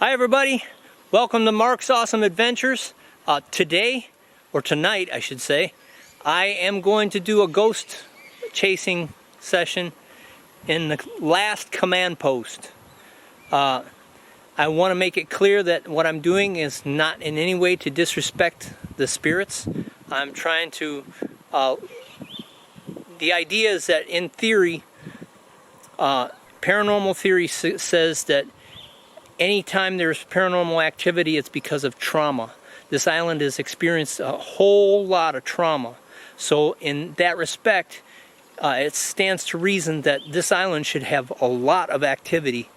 Hi everybody, welcome to Mark's Awesome Adventures. Today, or tonight I should say, I am going to do a ghost chasing session in the last command post. I want to make it clear that what I'm doing is not in any way to disrespect the spirits. I'm trying to, the idea is that in theory, paranormal theory says that anytime there's paranormal activity, it's because of trauma. This island has experienced a whole lot of trauma. So in that respect, it stands to reason that this island should have a lot of activity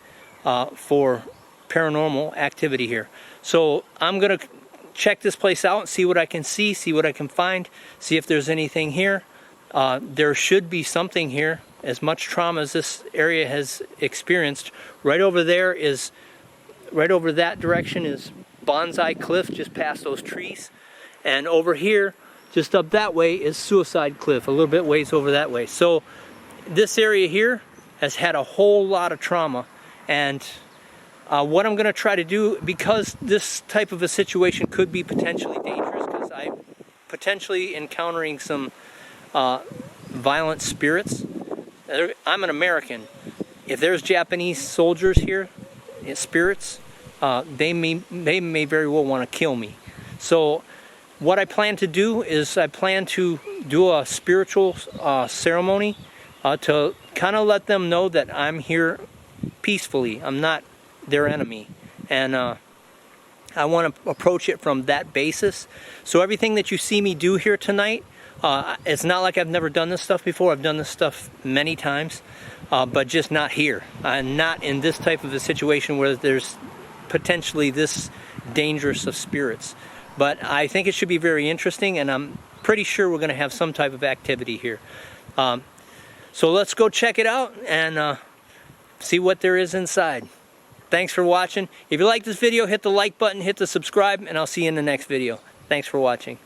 for paranormal activity here. So I'm going to check this place out and see what I can see what I can find, see if there's anything here. There should be something here. As much trauma as this area has experienced, right over there is, right over that direction is Bonsai Cliff, just past those trees. And over here, just up that way, is Suicide Cliff, a little bit ways over that way. So this area here has had a whole lot of trauma. And what I'm going to try to do, because this type of a situation could be potentially dangerous, because I'm potentially encountering some violent spirits. I'm an American. If there's Japanese soldiers here, spirits, they may very well want to kill me. So what I plan to do is I plan to do a spiritual ceremony to kind of let them know that I'm here peacefully. I'm not their enemy. And I want to approach it from that basis. So everything that you see me do here tonight, it's not like I've never done this stuff before. I've done this stuff many times, but just not here. Not in this type of a situation where there's potentially this dangerous of spirits. But I think it should be very interesting, and I'm pretty sure we're going to have some type of activity here. So let's go check it out and see what there is inside. Thanks for watching. If you like this video, hit the like button, hit the subscribe, and I'll see you in the next video. Thanks for watching.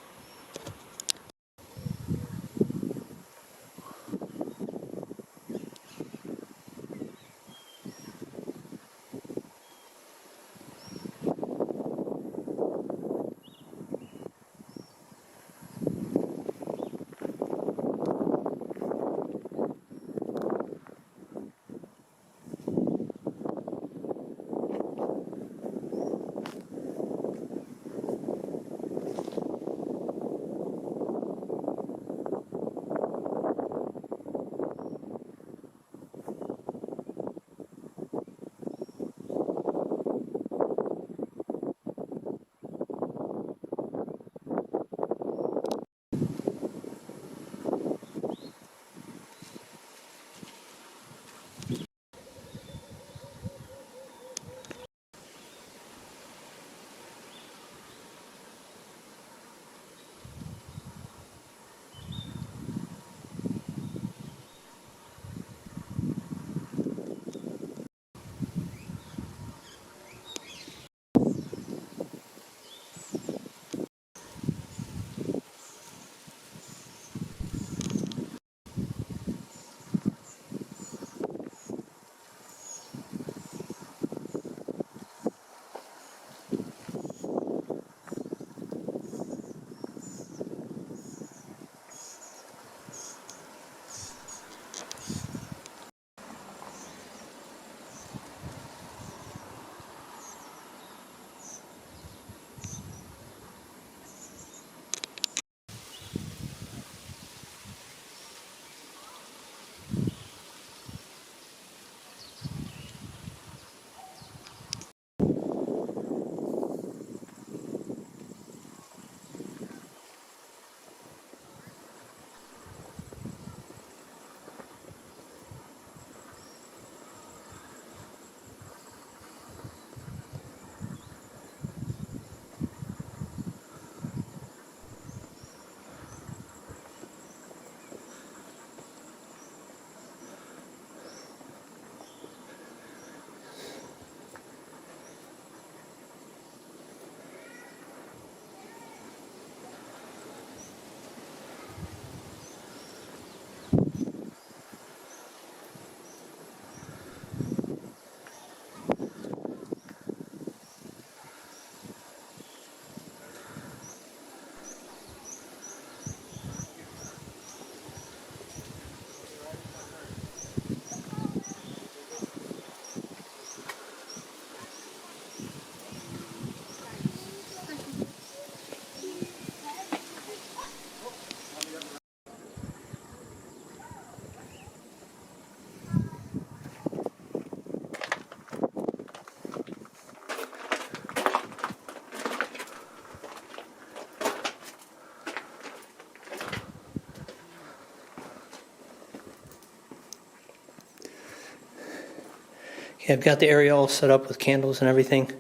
Yeah, I've got the area all set up with candles and everything,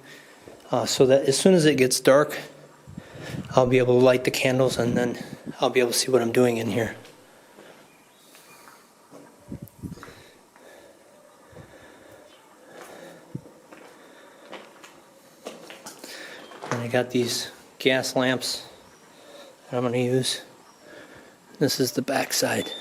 so that as soon as it gets dark, I'll be able to light the candles, and then I'll be able to see what I'm doing in here. And I got these gas lamps that I'm going to use. This is the back side.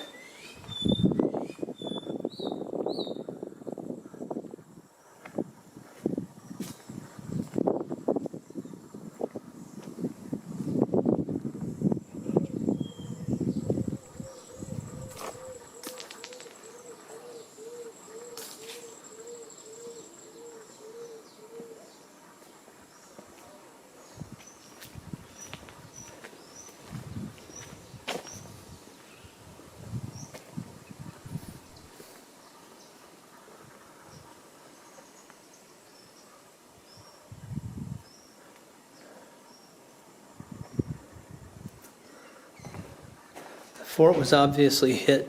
The fort was obviously hit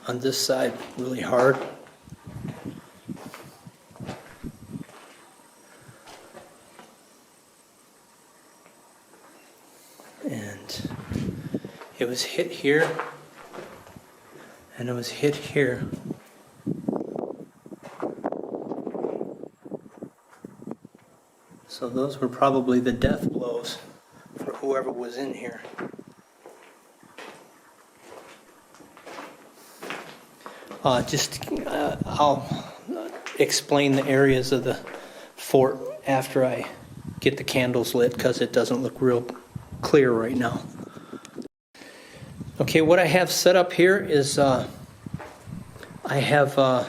on this side really hard. And it was hit here, and it was hit here. So those were probably the death blows for whoever was in here. I'll explain the areas of the fort after I get the candles lit, because it doesn't look real clear right now. Okay, what I have set up here is I have a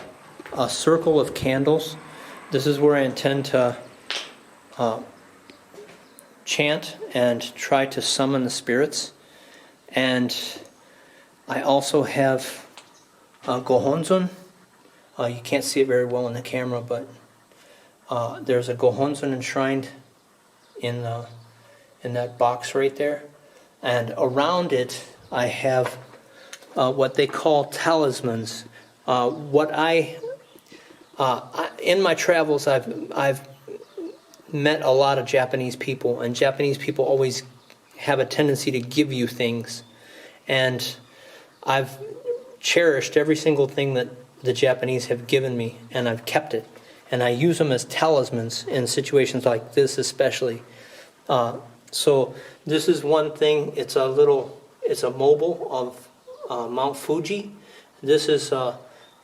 circle of candles. This is where I intend to chant and try to summon the spirits. And I also have gohonzon. You can't see it very well in the camera, but there's a gohonzon enshrined in that box right there. And around it, I have what they call talismans. In my travels, I've met a lot of Japanese people, and Japanese people always have a tendency to give you things. And I've cherished every single thing that the Japanese have given me, and I've kept it. And I use them as talismans in situations like this especially. So this is one thing. It's a mobile of Mount Fuji. This is,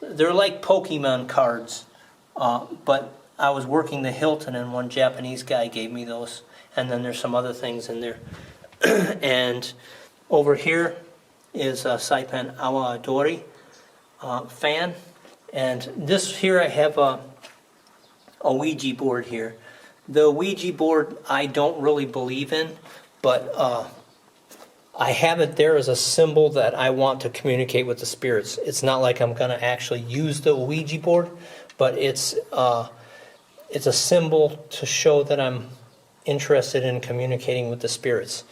they're like Pokemon cards, but I was working the Hilton, and one Japanese guy gave me those. And then there's some other things in there. And over here is a Saipan Island fan. And this here I have a Ouija board here. The Ouija board I don't really believe in, but I have it there as a symbol that I want to communicate with the spirits. It's not like I'm going to actually use the Ouija board, but it's a symbol to show that I'm interested in communicating with the spirits.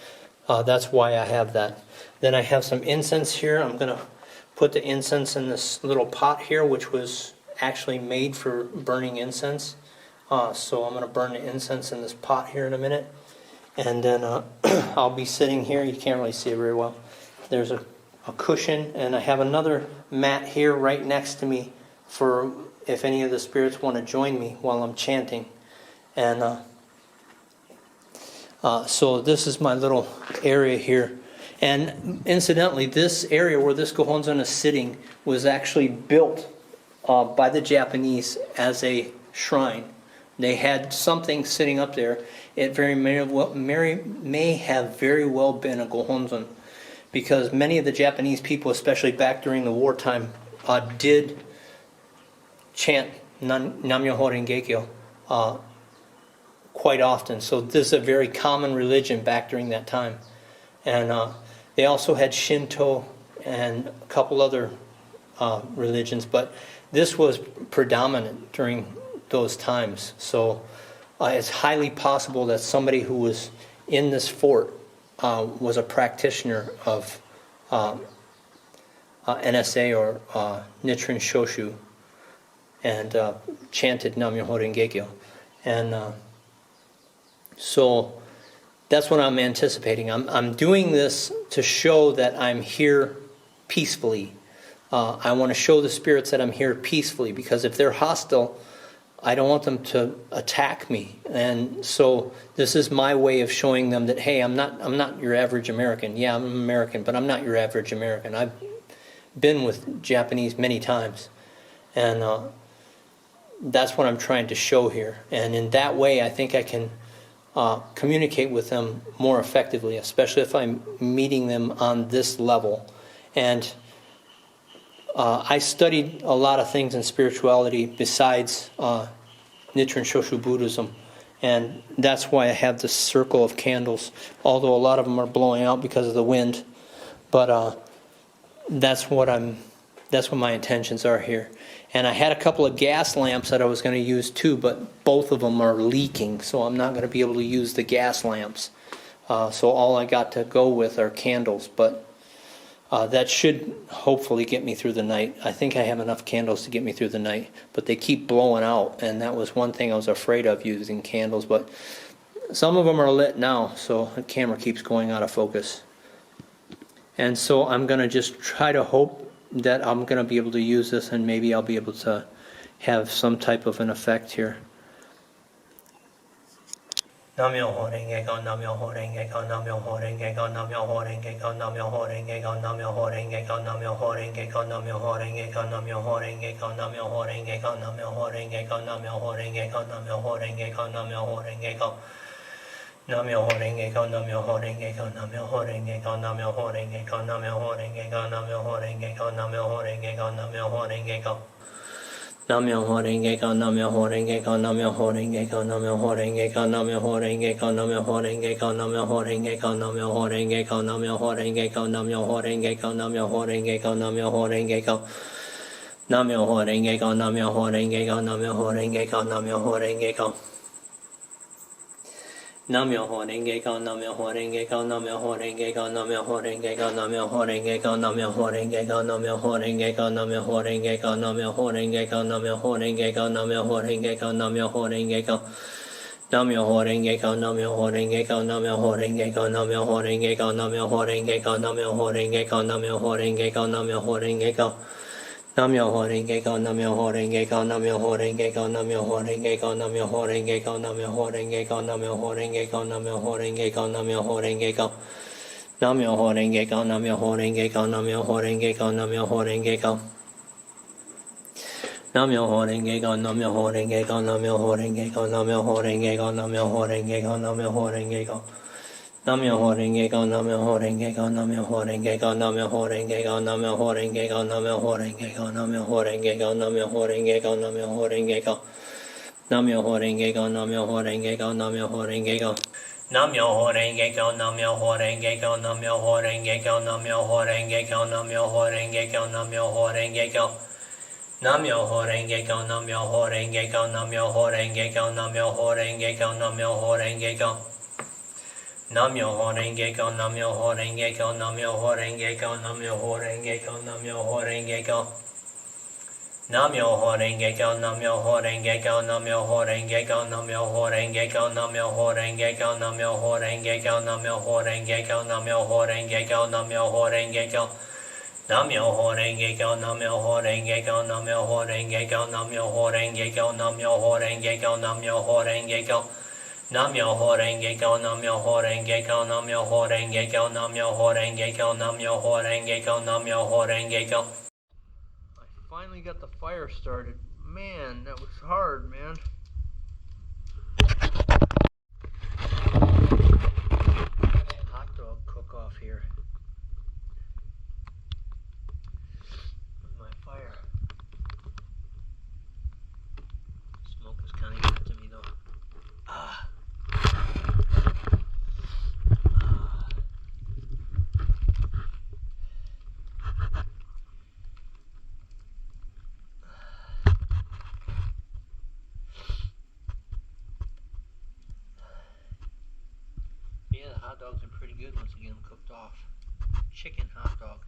That's why I have that. Then I have some incense here. I'm going to put the incense in this little pot here, which was actually made for burning incense. So I'm going to burn the incense in this pot here in a minute. And then I'll be sitting here. You can't really see it very well. There's a cushion, and I have another mat here right next to me for if any of the spirits want to join me while I'm chanting. And so this is my little area here. And incidentally, this area where this gohonzon is sitting was actually built by the Japanese as a shrine. They had something sitting up there. It may have very well been a gohonzon, because many of the Japanese people, especially back during the wartime, did chant Nam-myoho-renge-kyo quite often. So this is a very common religion back during that time. And they also had Shinto and a couple other religions, but this was predominant during those times. So it's highly possible that somebody who was in this fort was a practitioner of NSA or Nichiren Shoshu. and chanted 𝙈𝙈𝙈𝙕𝙎. And so that's what I'm anticipating. I'm doing this to show that I'm here peacefully. I want to show the spirits that I'm here peacefully, because if they're hostile, I don't want them to attack me. And so this is my way of showing them that, hey, I'm not your average American. Yeah, I'm American, but I'm not your average American. I've been with Japanese many times, and that's what I'm trying to show here. And in that way, I think I can communicate with them more effectively, especially if I'm meeting them on this level. And I studied a lot of things in spirituality besides Nichiren Shoshu Buddhism, and that's why I have this circle of candles, although a lot of them are blowing out because of the wind. But that's what my intentions are here. And I had a couple of gas lamps that I was going to use too, but both of them are leaking, so I'm not going to be able to use the gas lamps. So all I got to go with are candles, but that should hopefully get me through the night. I think I have enough candles to get me through the night, but they keep blowing out, and that was one thing I was afraid of, using candles. But some of them are lit now, so the camera keeps going out of focus. And so I'm going to just try to hope that I'm going to be able to use this, and maybe I'll be able to have some type of an effect here. 𝙈𝙈𝙈𝙕𝙎 𝙈𝙈𝙈𝙕𝙎 𝙈𝙈𝙈𝙕𝙎 𝙈𝙈𝙈𝙕𝙎 𝙈𝙈𝙈𝙕𝙎 𝙈𝙈𝙈𝙕𝙎 𝙈𝙈𝙈𝙕𝙎 𝙈𝙈𝙈𝙕𝙎 𝙈𝙈𝙈𝙕𝙎 I finally got the fire started. Man, that was hard, man. Hot dog cook-off here. My fire. Smoke is kind of good to me, though. Ah. Yeah, the hot dogs are pretty good once again, cooked off. Chicken hot dogs.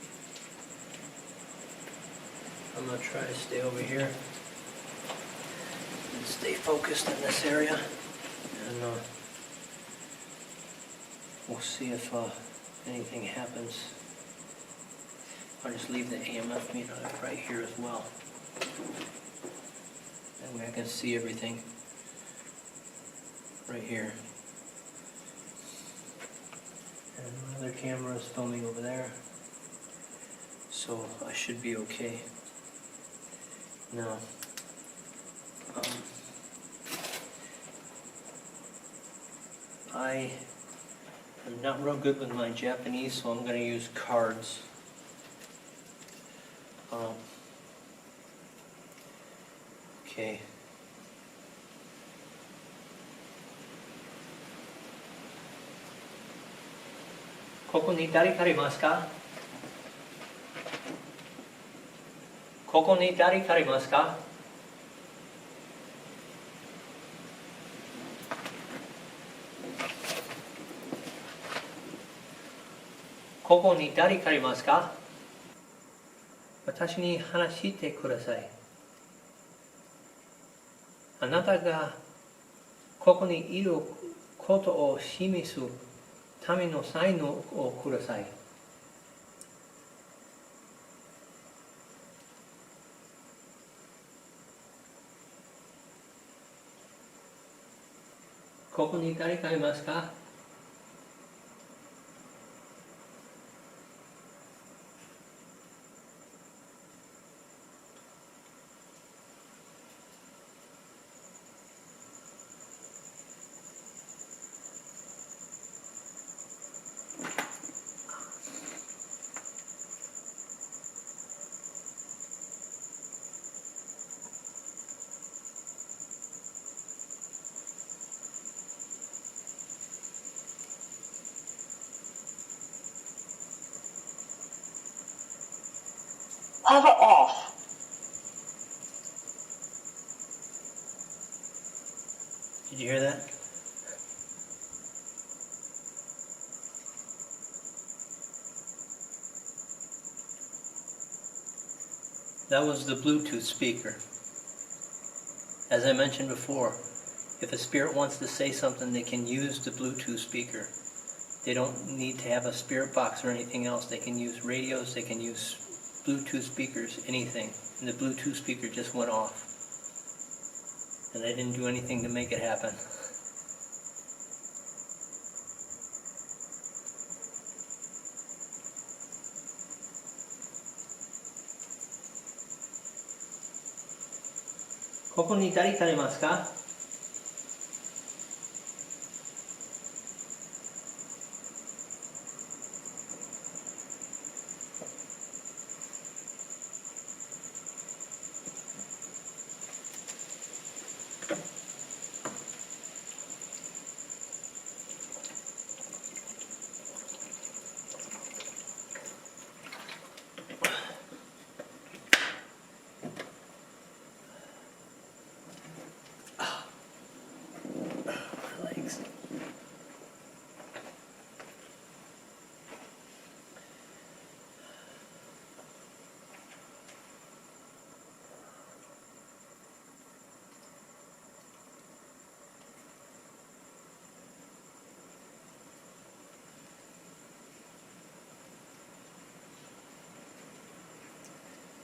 I'm going to try to stay over here and stay focused in this area, and we'll see if anything happens. I'll just leave the AMF meter right here as well. That way I can see everything right here. And my other camera is filming over there, so I should be okay. Now, I am not real good with my Japanese, so I'm going to use cards. Okay. Koko ni dari karimasu ka? Koko ni dari karimasu ka? Koko ni dari karimasu ka? Watashi ni hanashite kudasai. あなたがここにいることを示すためのサインをください。ここに誰かいますか? Power off. Did you hear that? That was the Bluetooth speaker. As I mentioned before, if a spirit wants to say something, they can use the Bluetooth speaker. They don't need to have a spirit box or anything else. They can use radios, they can use Bluetooth speakers, anything. And the Bluetooth speaker just went off. And I didn't do anything to make it happen. Koko ni dari karimasu ka?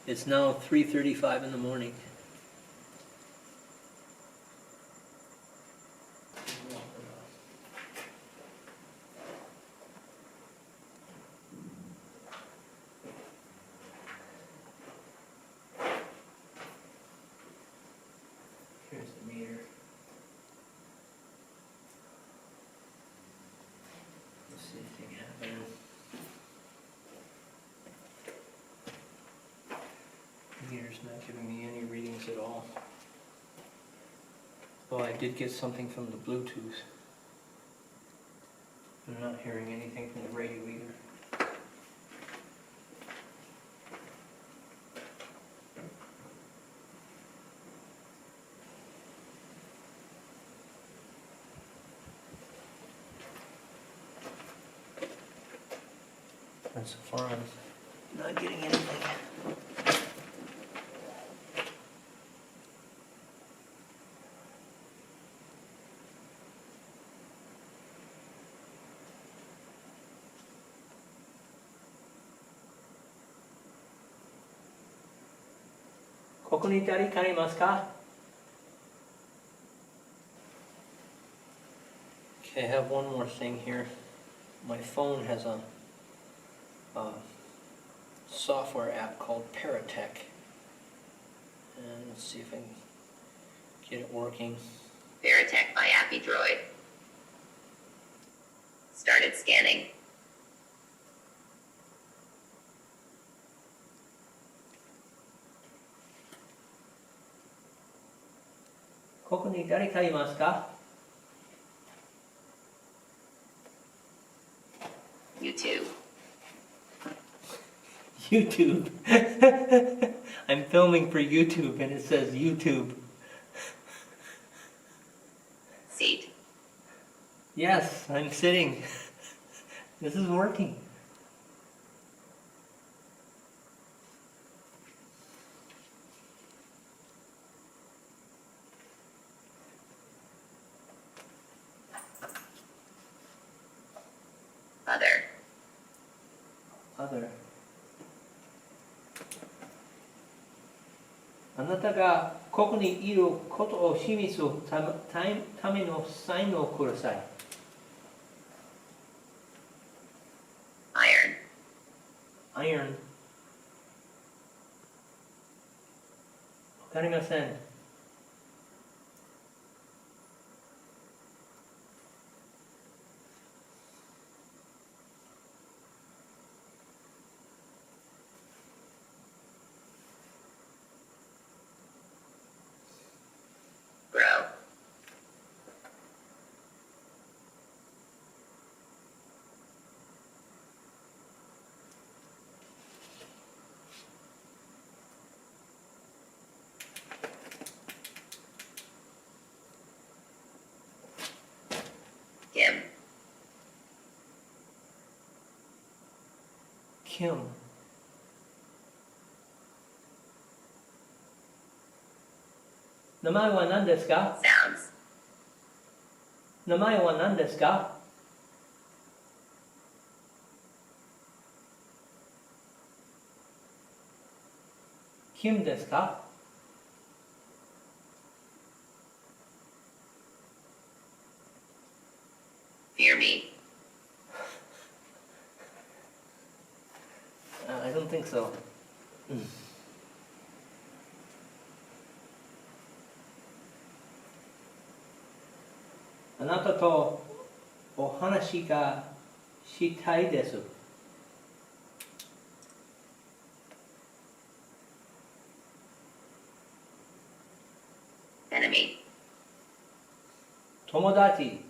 It's now 3:35 in the morning. Here's the meter. Let's see if anything happens. The meter's not giving me any readings at all. Well, I did get something from the Bluetooth. I'm not hearing anything from the radio either. And so far I'm not getting anything. ここに誰かいますか? Okay, I have one more thing here. My phone has a software app called Paratech. And let's see if I can get it working. Paratech by 𝙂𝙧𝙀𝙀. Started scanning. YouTube. YouTube. I'm filming for YouTube and it says YouTube. Seat. Yes, I'm sitting. This is working. Other. あなたがここにいることを示すためのサインをください。Iron. わかりません。Kim. 名前は何ですか? Sounds. 名前は何ですか? Kim ですか? Fear me. I don't think so. あなたとお話がしたいです。Enemy. 友達。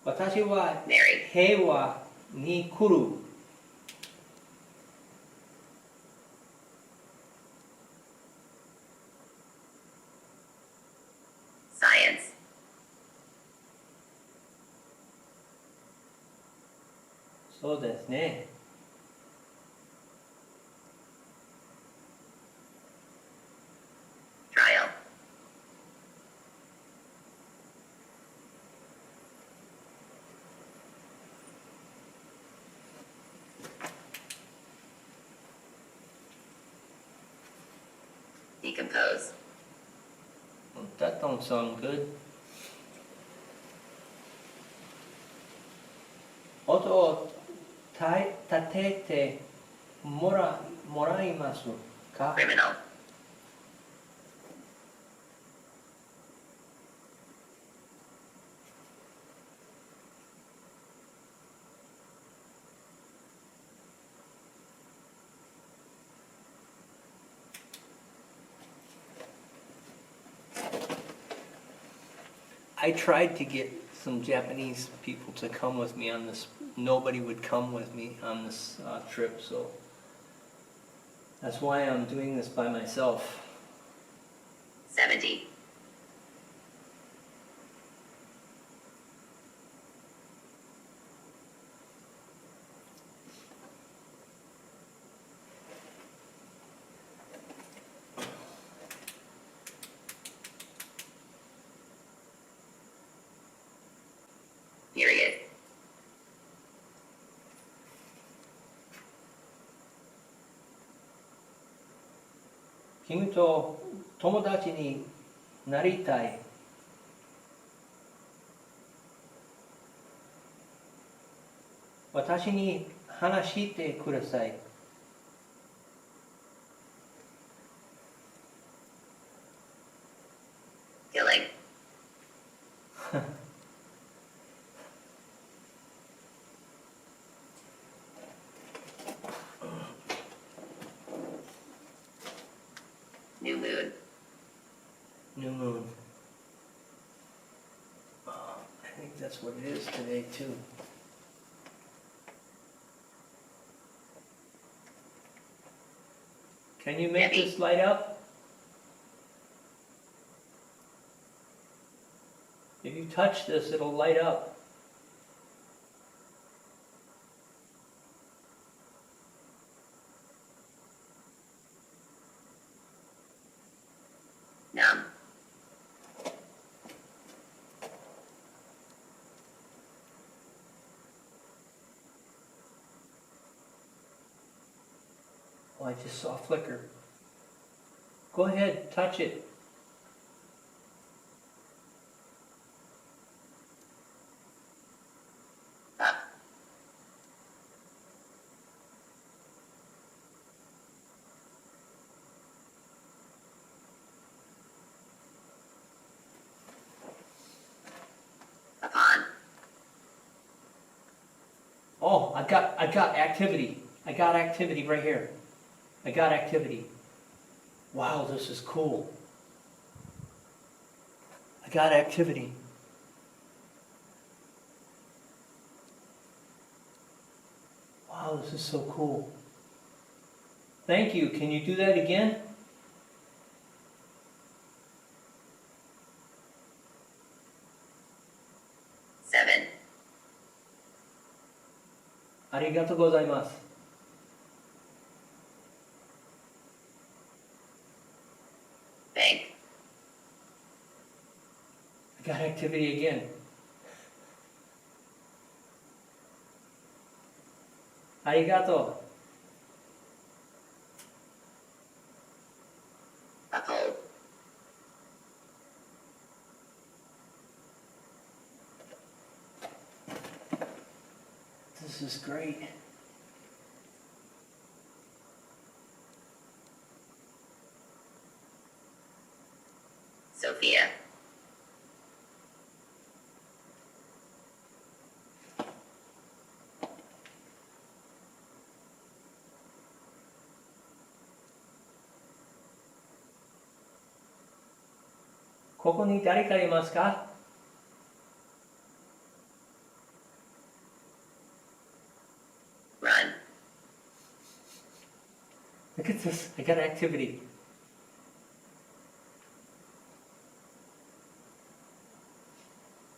私は平和に来る。Science. そうですね。Trial. Decompose. That don't sound good. 音を立ててもらいますか? Criminal. 'I tried to get some Japanese people to come with me on this. Nobody would come with me on this trip, so that's why I'm doing this by myself. 70. Period. 君と友達になりたい。私に話してください。killing, new moon, New moon. I think that's what it is today too. Can you make Maybe. this light up? If you touch this, it'll light up. numb, Oh, I just saw a flicker. Go ahead, touch it. up, upon, Oh, I got activity. I got activity right here. I got activity. Wow, this is cool. I got activity. Wow, this is so cool. Thank you. Can you do that again? seven, ありがとうございます。bank, I got activity again. ありがと uphold,う. This is great. Sophia, "ここに誰かいますか?" run, Look at this. I got activity.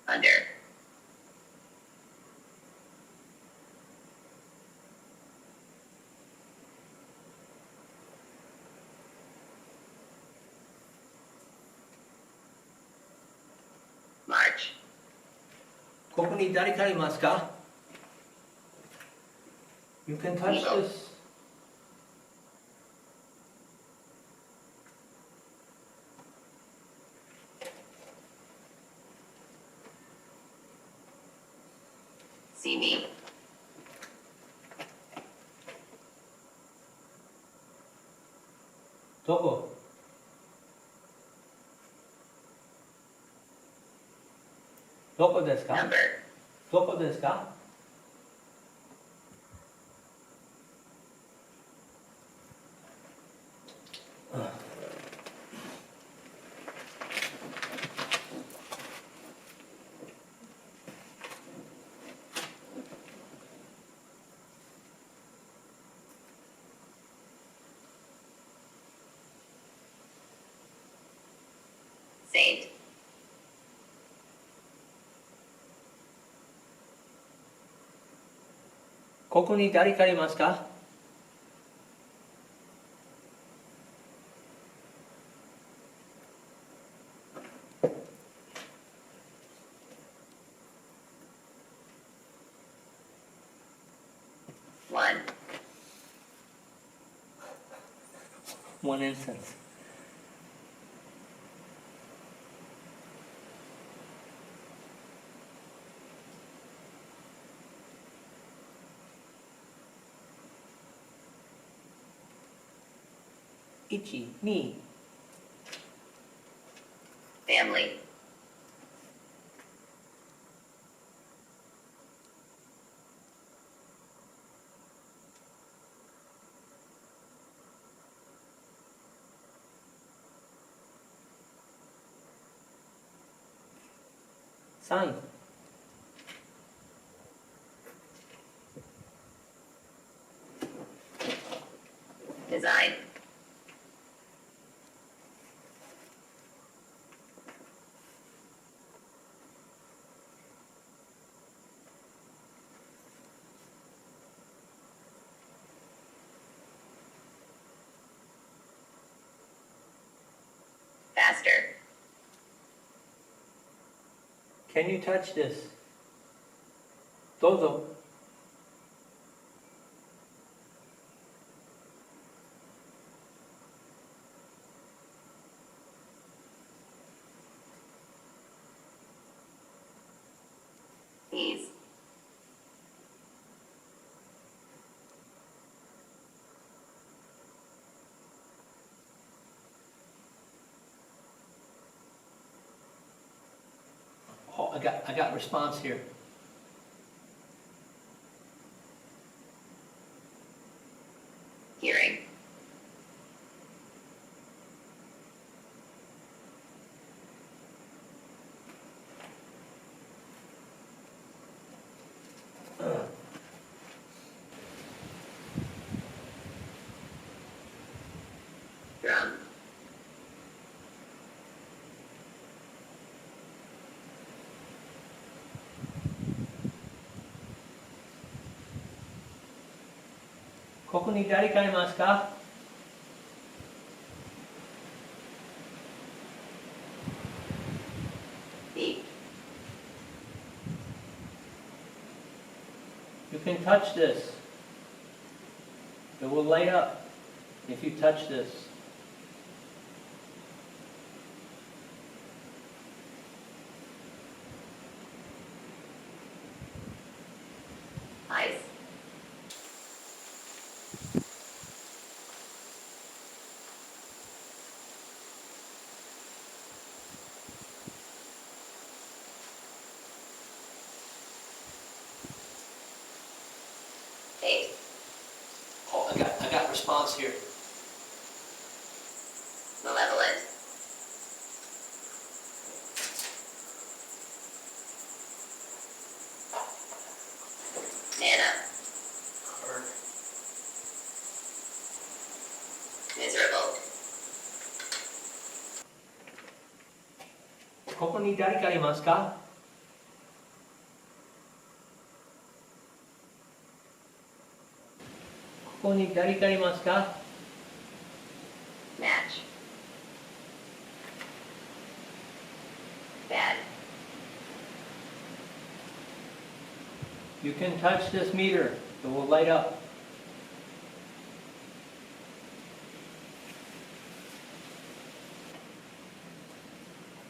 under, march, ここに誰かいますか? You can touch Eagle. this. see me, どこ? どこですか? number, どこですか? saint, ここに誰かいますか? one, One instance. 1、2、 family, 3、 design, 'faster', Can you touch this? どうぞ。 ease, 'Oh, I got response here. hearing, 'drum', ここに誰かいますか? beep, You can touch this. It will light up if you touch this. ice, 8, Oh, I got response here. malevolent, 'nana', miserable, ここに誰かいますか? ここに誰かいますか? match, bad, You can touch this meter. It will light up.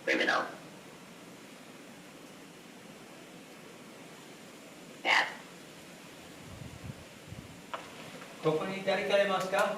criminal, bad, ここに誰かいますか?